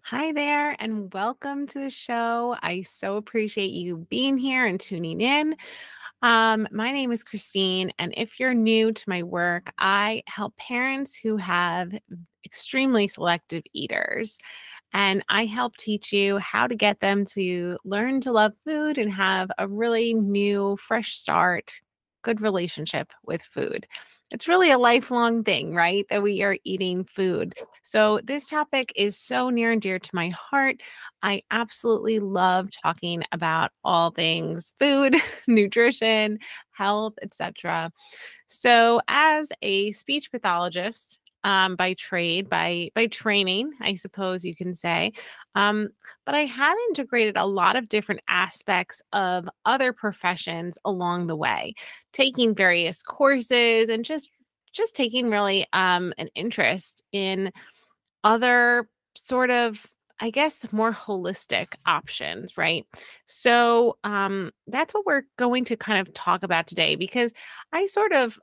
Hi there, and welcome to the show. I so appreciate you being here and tuning in. My name is Christine, and if you're new to my work, I help parents who have extremely selective eaters. And I help teach you how to get them to learn to love food and have a really new, fresh start, good relationship with food. It's really a lifelong thing, right? That we are eating food. So, this topic is so near and dear to my heart. I absolutely love talking about all things food, nutrition, health, etc. So, as a speech pathologist, by trade, by training, I suppose you can say, um, but I have integrated a lot of different aspects of other professions along the way, taking various courses and just taking really an interest in other sort of, I guess, more holistic options, right? So that's what we're going to kind of talk about today because I sort of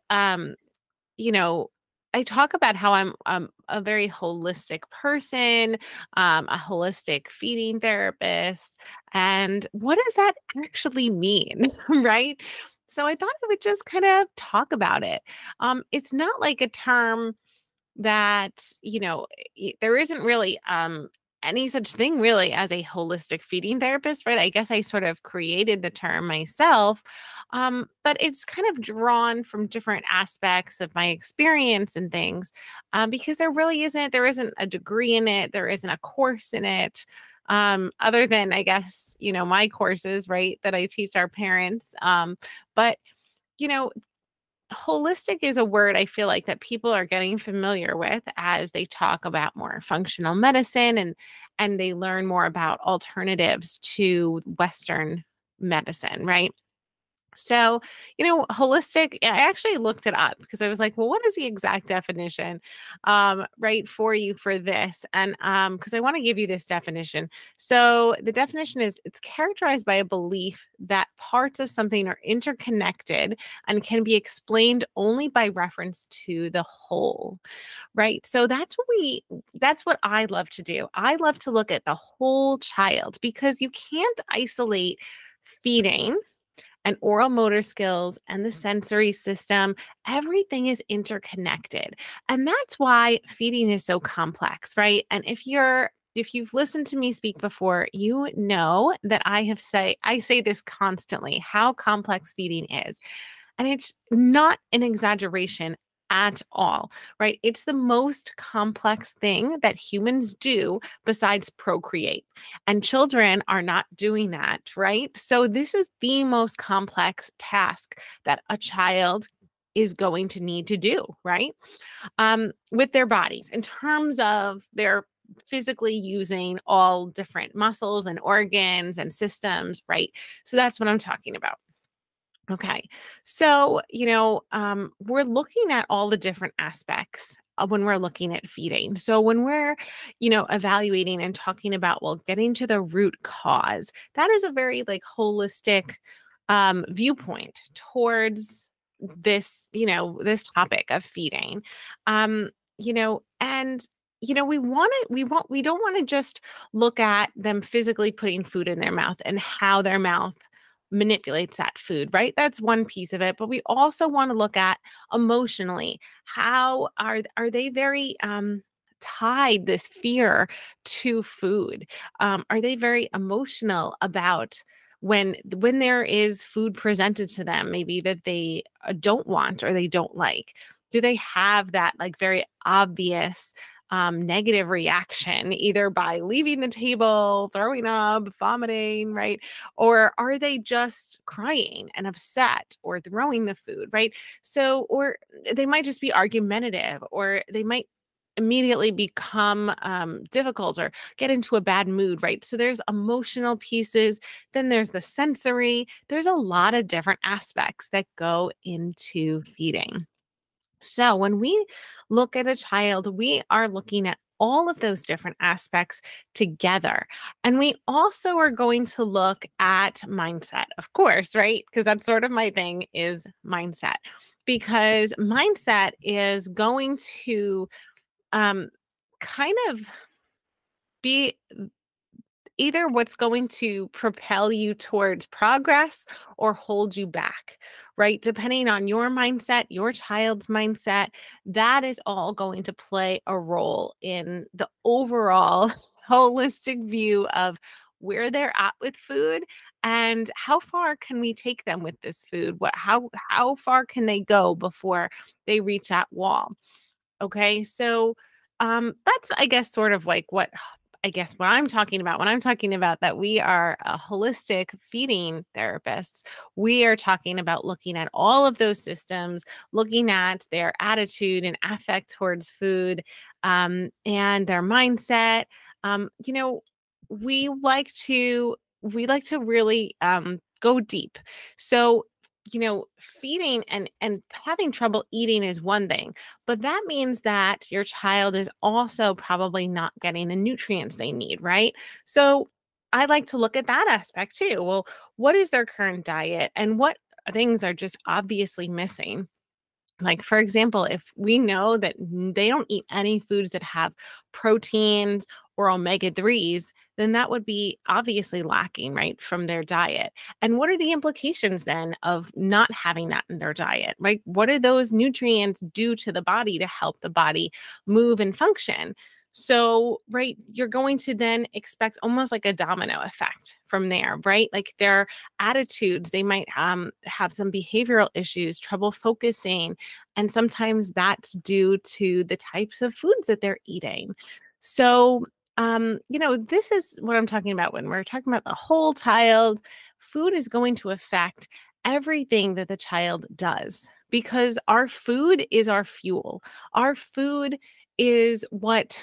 you know, I talk about how I'm a very holistic person, a holistic feeding therapist. And what does that actually mean? Right. So I thought I would just kind of talk about it. It's not like a term that, there isn't really any such thing really as a holistic feeding therapist, right? I guess I sort of created the term myself. But it's kind of drawn from different aspects of my experience and things, because there isn't a degree in it, there isn't a course in it, other than I guess, my courses, right, that I teach our parents. But you know, holistic is a word I feel like that people are getting familiar with as they talk about more functional medicine and they learn more about alternatives to Western medicine, right? So, holistic, I actually looked it up because I was like, well, what is the exact definition, right, for you for this? And because I want to give you this definition. So, the definition is it's characterized by a belief that parts of something are interconnected and can be explained only by reference to the whole, right? So, that's what I love to do. I love to look at the whole child because you can't isolate feeding and oral motor skills and the sensory system, everything is interconnected. And that's why feeding is so complex, right? And if you've listened to me speak before, you know that I say this constantly, how complex feeding is. And it's not an exaggeration at all, right? It's the most complex thing that humans do besides procreate. And children are not doing that, right? So, this is the most complex task that a child is going to need to do, right? With their bodies in terms of their physically using all different muscles and organs and systems, right? So, that's what I'm talking about. Okay. So, we're looking at all the different aspects when we're looking at feeding. So, when we're, evaluating and talking about, well, getting to the root cause, that is a very like holistic viewpoint towards this topic of feeding. And we don't want to just look at them physically putting food in their mouth and how their mouth manipulates that food, right? That's one piece of it, but we also want to look at emotionally. How are they very tied this fear to food? Are they very emotional about when there is food presented to them, maybe that they don't want or they don't like? Do they have that like very obvious negative reaction, either by leaving the table, throwing up, vomiting, right? Or are they just crying and upset or throwing the food, right? So, or they might just be argumentative, or they might immediately become difficult or get into a bad mood, right? So there's emotional pieces, then there's the sensory. There's a lot of different aspects that go into feeding. So when we look at a child, we are looking at all of those different aspects together. And we also are going to look at mindset, of course, right? Because that's sort of my thing is mindset. Because mindset is going to um, kind of be either what's going to propel you towards progress or hold you back, right? Depending on your mindset, your child's mindset, that is all going to play a role in the overall holistic view of where they're at with food and how far can we take them with this food? How far can they go before they reach that wall? Okay, so that's, I guess, sort of like what I guess what I'm talking about when I'm talking about that we are a holistic feeding therapists. We are talking about looking at all of those systems, looking at their attitude and affect towards food, and their mindset. You know, we like to we like to really go deep. So feeding and having trouble eating is one thing, but that means that your child is also probably not getting the nutrients they need, right? So I like to look at that aspect too. Well, what is their current diet and what things are just obviously missing? Like, for example, if we know that they don't eat any foods that have proteins or omega 3s, then that would be obviously lacking, right, from their diet. And what are the implications then of not having that in their diet, right? What do those nutrients do to the body to help the body move and function? So, right, you're going to then expect almost like a domino effect from there, right? Like their attitudes, they might have some behavioral issues, trouble focusing, and sometimes that's due to the types of foods that they're eating. So, this is what I'm talking about when we're talking about the whole child. Food is going to affect everything that the child does because our food is our fuel. Our food is what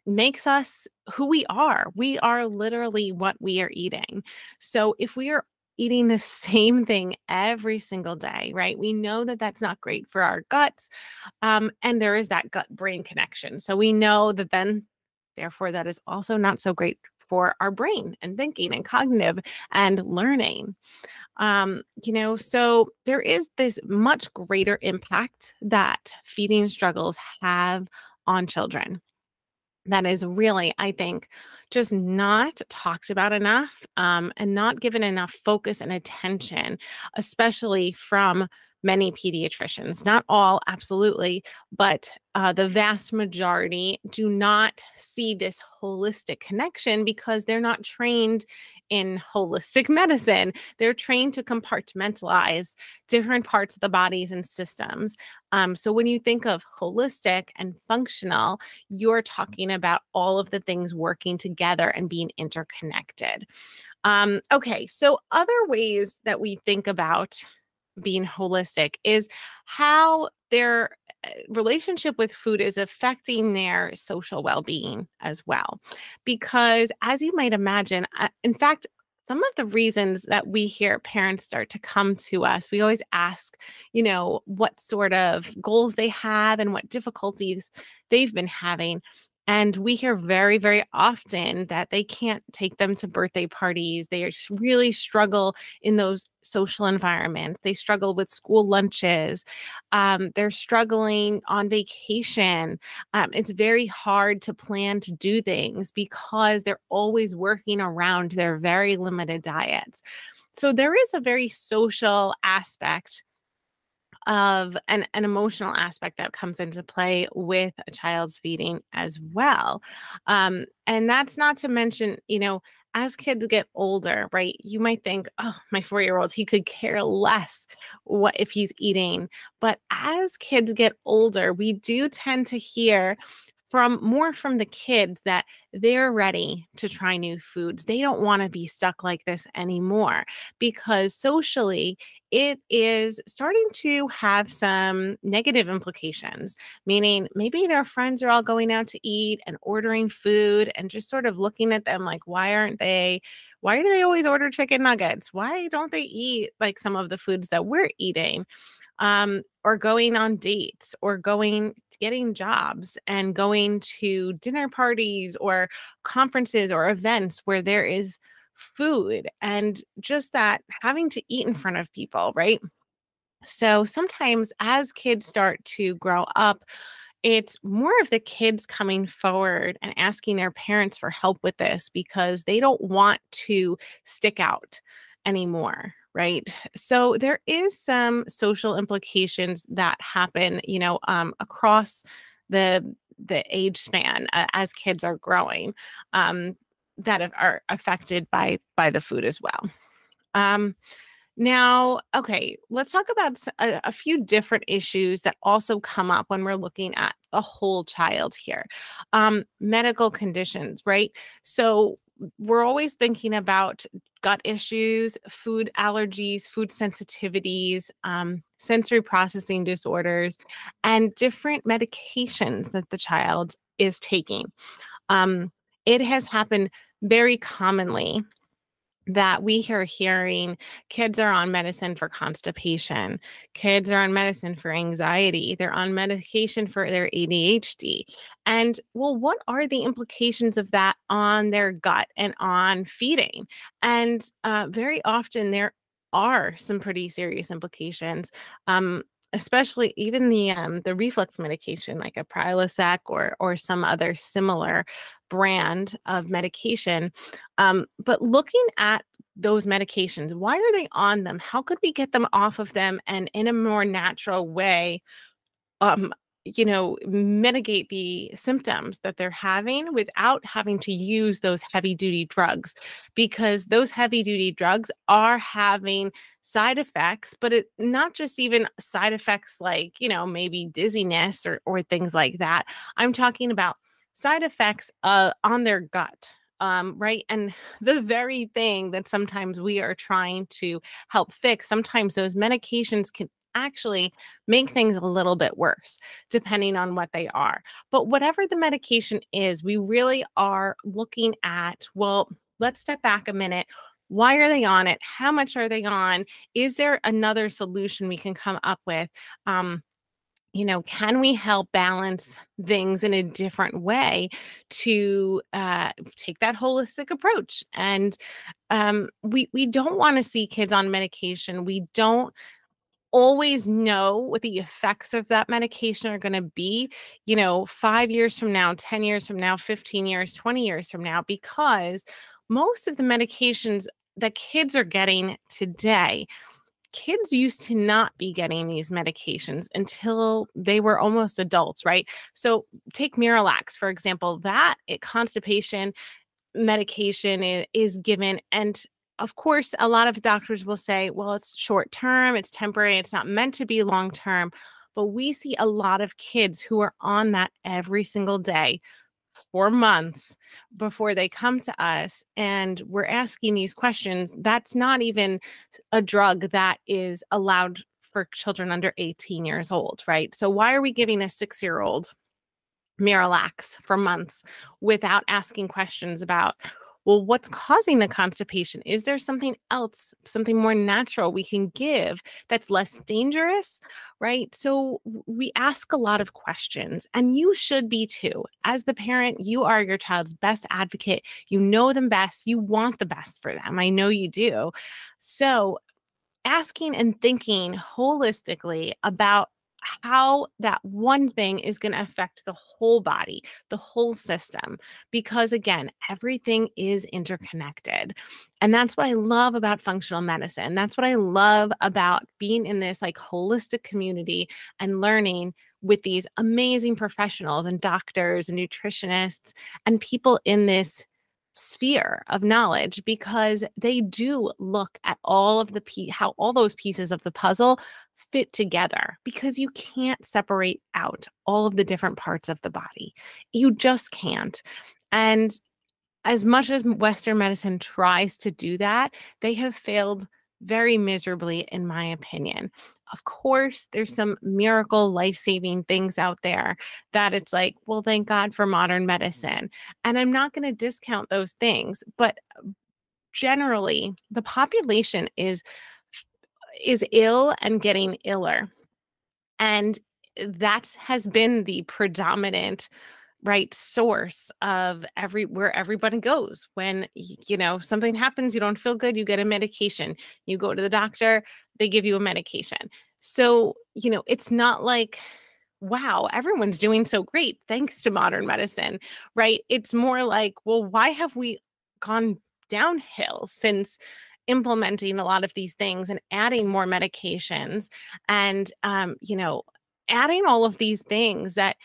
makes us who we are. We are literally what we are eating. So if we are eating the same thing every single day, right? We know that that's not great for our guts. And there is that gut brain connection. So we know that then, therefore, that is also not so great for our brain and thinking and cognitive and learning. So there is this much greater impact that feeding struggles have on children that is really, I think, just not talked about enough, and not given enough focus and attention, especially from many pediatricians. Not all, absolutely, but the vast majority do not see this holistic connection because they're not trained in holistic medicine. They're trained to compartmentalize different parts of the bodies and systems. So when you think of holistic and functional, you're talking about all of the things working together and being interconnected. Okay, so other ways that we think about being holistic is how their relationship with food is affecting their social well-being as well. Because as you might imagine, in fact, some of the reasons that we hear parents start to come to us, we always ask, what sort of goals they have and what difficulties they've been having. And we hear very, very often that they can't take them to birthday parties. They really struggle in those social environments. They struggle with school lunches. They're struggling on vacation. It's very hard to plan to do things because they're always working around their very limited diets. So there is a very social aspect of an emotional aspect that comes into play with a child's feeding as well. And that's not to mention, as kids get older, right? You might think, oh, my 4-year-old, he could care less what if he's eating. But as kids get older, we do tend to hear from the kids that they're ready to try new foods. They don't want to be stuck like this anymore because socially it is starting to have some negative implications, meaning maybe their friends are all going out to eat and ordering food and just sort of looking at them like, why do they always order chicken nuggets? Why don't they eat like some of the foods that we're eating? Or going on dates or getting jobs and going to dinner parties or conferences or events where there is food and just that having to eat in front of people, right? So sometimes as kids start to grow up, it's more of the kids coming forward and asking their parents for help with this because they don't want to stick out anymore, right? So there is some social implications that happen, across the age span as kids are growing, um, that are affected by the food as well. Um, Now, okay, let's talk about a few different issues that also come up when we're looking at the whole child here. Medical conditions, right? So we're always thinking about gut issues, food allergies, food sensitivities, sensory processing disorders, and different medications that the child is taking. It has happened very commonly that we are hearing kids are on medicine for constipation, kids are on medicine for anxiety, they're on medication for their ADHD. And well, what are the implications of that on their gut and on feeding? And very often there are some pretty serious implications. Especially even the reflux medication like a Prilosec or some other similar brand of medication. But looking at those medications, why are they on them? How could we get them off of them and in a more natural way, um, mitigate the symptoms that they're having without having to use those heavy duty drugs? Because those heavy duty drugs are having side effects, but it not just even side effects like, maybe dizziness or things like that. I'm talking about side effects on their gut. Right. And the very thing that sometimes we are trying to help fix, sometimes those medications can actually make things a little bit worse depending on what they are. But whatever the medication is, we really are looking at, well, let's step back a minute. Why are they on it? How much are they on? Is there another solution we can come up with? Can we help balance things in a different way to take that holistic approach? And we don't want to see kids on medication. We don't always know what the effects of that medication are going to be, 5 years from now, 10 years from now, 15 years, 20 years from now, because most of the medications that kids are getting today, kids used to not be getting these medications until they were almost adults, right? So take Miralax, for example, constipation medication is given. And of course, a lot of doctors will say, well, it's short term, it's temporary, it's not meant to be long term. But we see a lot of kids who are on that every single day for months before they come to us. And we're asking these questions. That's not even a drug that is allowed for children under 18 years old, right? So why are we giving a 6-year-old Miralax for months without asking questions about, well, what's causing the constipation? Is there something else, something more natural we can give that's less dangerous? Right. So we ask a lot of questions, and you should be too. As the parent, you are your child's best advocate. You know them best. You want the best for them. I know you do. So asking and thinking holistically about how that one thing is going to affect the whole body, the whole system, because again, everything is interconnected. And that's what I love about functional medicine. That's what I love about being in this like holistic community and learning with these amazing professionals and doctors and nutritionists and people in this sphere of knowledge, because they do look at all of how all those pieces of the puzzle fit together, because you can't separate out all of the different parts of the body. You just can't. And as much as Western medicine tries to do that, they have failed very miserably, in my opinion. Of course, there's some miracle life-saving things out there that it's like, well, thank God for modern medicine. And I'm not going to discount those things, but generally, the population is ill and getting iller. And that has been the predominant right source of where everybody goes when something happens, you don't feel good, you get a medication, you go to the doctor, they give you a medication. So it's not like wow, everyone's doing so great thanks to modern medicine, right? It's more like, well, why have we gone downhill since implementing a lot of these things and adding more medications and, adding all of these things that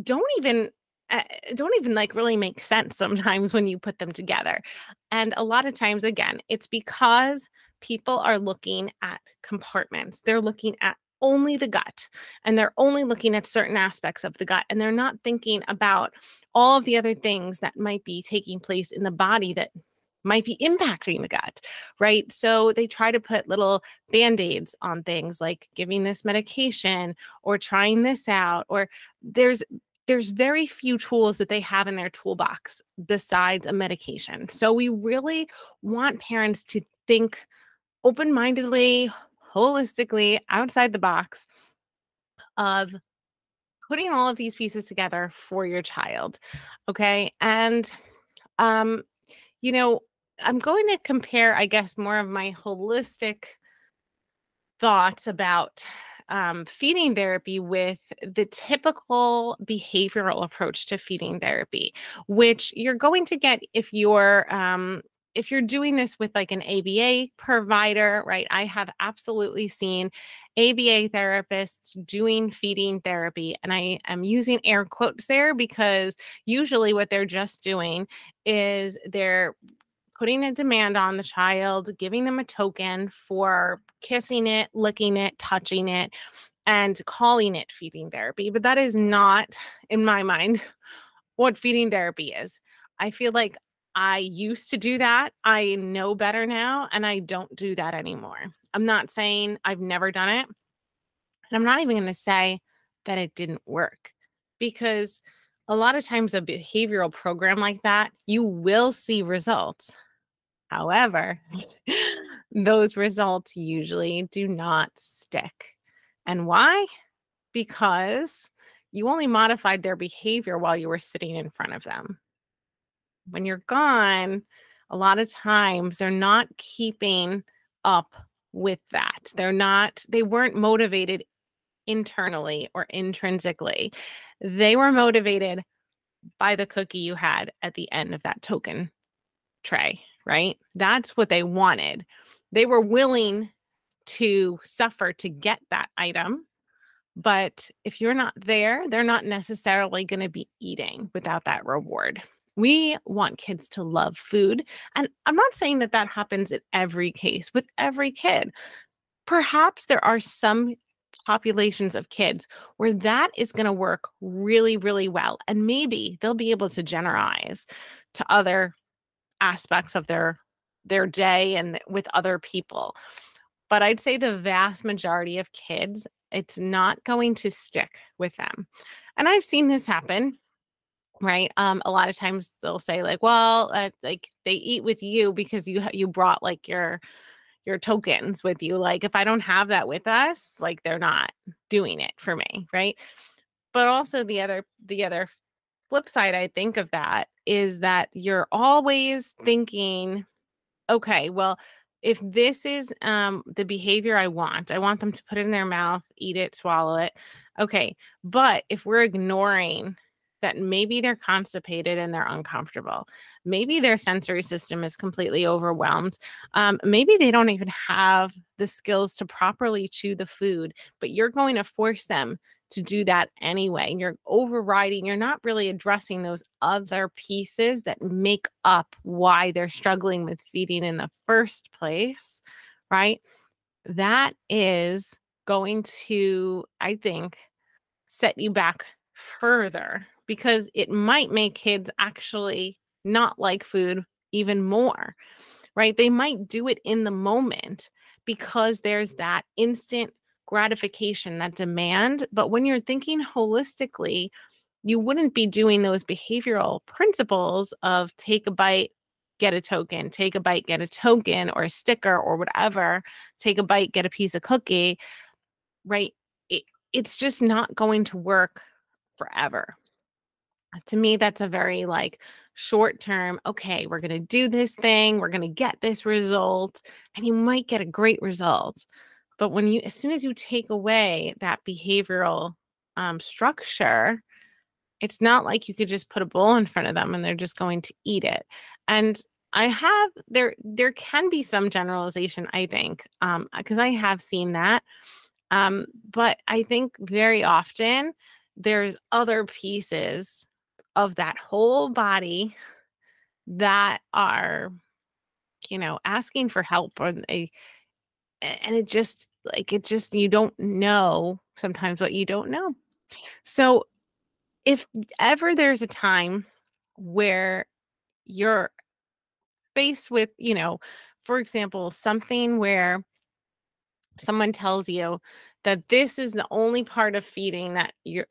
don't even uh, don't even like really make sense sometimes when you put them together. And a lot of times again, it's because people are looking at compartments. They're looking at only the gut and they're only looking at certain aspects of the gut and they're not thinking about all of the other things that might be taking place in the body that might be impacting the gut, right? So they try to put little band-aids on things like giving this medication or trying this out or there's there's very few tools that they have in their toolbox besides a medication. So we really want parents to think open-mindedly, holistically, outside the box of putting all of these pieces together for your child. Okay? And um you know, I'm going to compare, I guess, more of my holistic thoughts about feeding therapy with the typical behavioral approach to feeding therapy, which you're going to get if you're doing this with like an ABA provider, right? I have absolutely seen ABA therapists doing feeding therapy, and I am using air quotes there because usually what they're just doing is they're putting a demand on the child, giving them a token for kissing it, licking it, touching it, and calling it feeding therapy. But that is not, in my mind, what feeding therapy is. I feel like I used to do that. I know better now, and I don't do that anymore. I'm not saying I've never done it. And I'm not even going to say that it didn't work because a lot of times a behavioral program like that, you will see results. However, those results usually do not stick. And why? Because you only modified their behavior while you were sitting in front of them. When you're gone, a lot of times they're not keeping up with that. They weren't motivated internally or intrinsically. They were motivated by the cookie you had at the end of that token tray, right? That's what they wanted. They were willing to suffer to get that item. But if you're not there, they're not necessarily going to be eating without that reward. We want kids to love food. And I'm not saying that that happens in every case with every kid. Perhaps there are some populations of kids where that is going to work really, really well. And maybe they'll be able to generalize to other aspects of their day and with other people. But I'd say the vast majority of kids, it's not going to stick with them. And I've seen this happen, right? A lot of times they'll say like, "Well, like they eat with you because you brought like your tokens with you. Like if I don't have that with us, like they're not doing it for me, right?" But also the other flip side I think of that is that you're always thinking, okay, well, if this is the behavior I want them to put it in their mouth, eat it, swallow it. Okay. But if we're ignoring that maybe they're constipated and they're uncomfortable, maybe their sensory system is completely overwhelmed. Maybe they don't even have the skills to properly chew the food, but you're going to force them to do that anyway. And you're overriding, you're not really addressing those other pieces that make up why they're struggling with feeding in the first place, right? That is going to, I think, set you back further because it might make kids actually not like food even more, right? They might do it in the moment because there's that instant gratification, that demand. But when you're thinking holistically, you wouldn't be doing those behavioral principles of take a bite, get a token, take a bite, get a token, or a sticker, or whatever, take a bite, get a piece of cookie, right? It, it's just not going to work forever. To me, that's a very like short term, okay, we're going to do this thing, we're going to get this result, and you might get a great result. But as soon as you take away that behavioral structure, it's not like you could just put a bowl in front of them and they're just going to eat it. And there can be some generalization, I think, because I have seen that. But I think very often there's other pieces of that whole body that are, asking for help, and it just you don't know sometimes what you don't know. So if ever there's a time where you're faced with, for example, something where someone tells you that this is the only part of feeding that you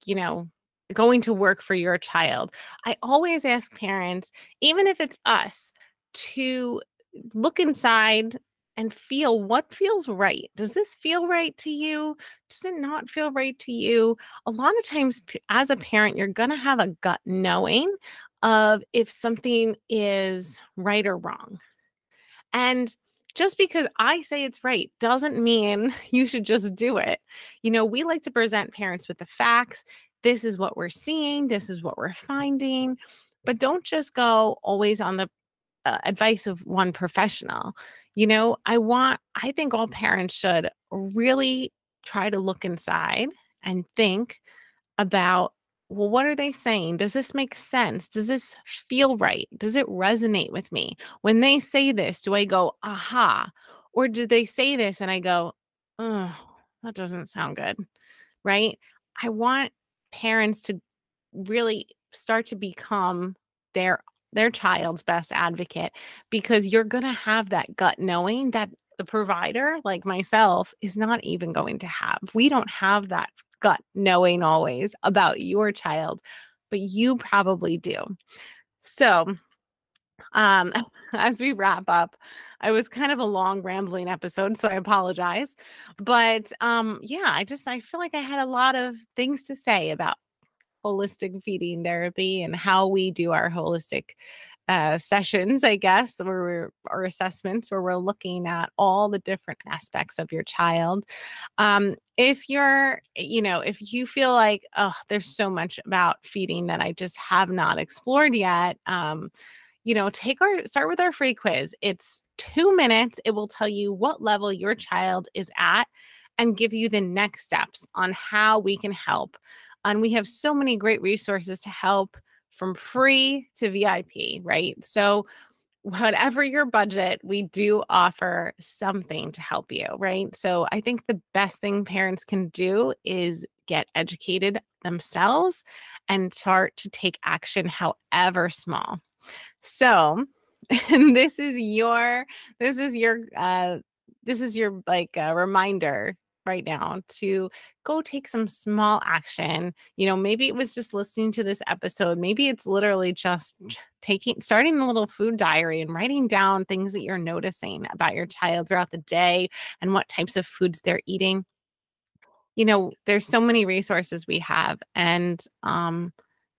know, going to work for your child. I always ask parents, even if it's us, to look inside and feel what feels right. Does this feel right to you? Does it not feel right to you? A lot of times, as a parent, you're going to have a gut knowing of if something is right or wrong. And just because I say it's right doesn't mean you should just do it. We like to present parents with the facts. This is what we're seeing, this is what we're finding. But don't just go always on the advice of one professional. I think all parents should really try to look inside and think about, well, what are they saying? Does this make sense? Does this feel right? Does it resonate with me? When they say this, do I go, aha? Or do they say this and I go, oh, that doesn't sound good, right? I want parents to really start to become their their child's best advocate, because you're going to have that gut knowing that the provider like myself is not even going to have. We don't have that gut knowing always about your child, but you probably do. So, um as we wrap up, I was kind of a long rambling episode, so I apologize. But yeah, I feel like I had a lot of things to say about holistic feeding therapy and how we do our holistic sessions, I guess, or assessments where we're looking at all the different aspects of your child. If you feel like, oh, there's so much about feeding that I just have not explored yet, start with our free quiz. It's 2 minutes. It will tell you what level your child is at and give you the next steps on how we can help. And we have so many great resources to help, from free to VIP, right? So whatever your budget, we do offer something to help you, right? So I think the best thing parents can do is get educated themselves and start to take action, however small. So, and this is your like reminder right now to go take some small action. Maybe it was just listening to this episode. Maybe it's literally just starting a little food diary and writing down things that you're noticing about your child throughout the day and what types of foods they're eating. There's so many resources we have, and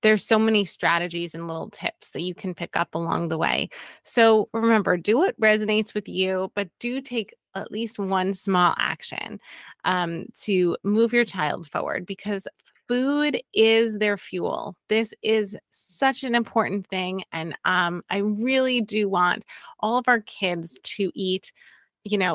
there's so many strategies and little tips that you can pick up along the way. So remember, do what resonates with you, but do take at least one small action to move your child forward, because food is their fuel. This is such an important thing. And I really do want all of our kids to eat.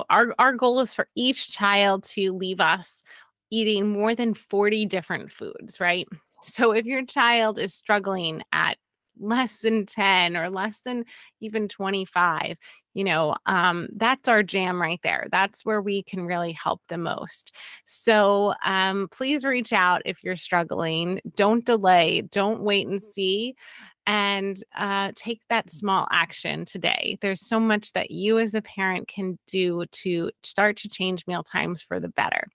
Our goal is for each child to leave us eating more than 40 different foods, right? So if your child is struggling at less than 10 or less than even 25, that's our jam right there. That's where we can really help the most. So please reach out if you're struggling. Don't delay. Don't wait and see. And take that small action today. There's so much that you as a parent can do to start to change meal times for the better.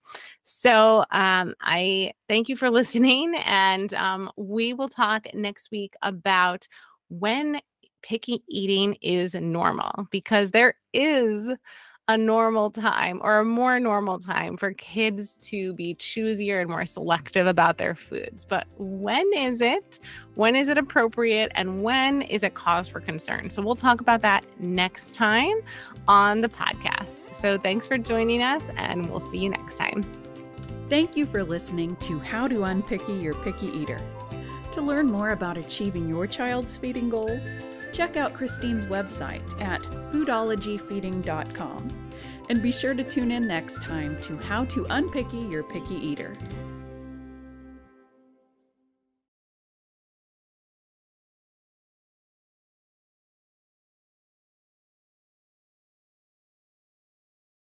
So I thank you for listening, and we will talk next week about when picky eating is normal, because there is a normal time, or a more normal time, for kids to be choosier and more selective about their foods. But when is it? When is it appropriate? And when is it cause for concern? So we'll talk about that next time on the podcast. So thanks for joining us, and we'll see you next time. Thank you for listening to How to Unpicky Your Picky Eater. To learn more about achieving your child's feeding goals, check out Christine's website at foodologyfeeding.com. And be sure to tune in next time to How to Unpicky Your Picky Eater.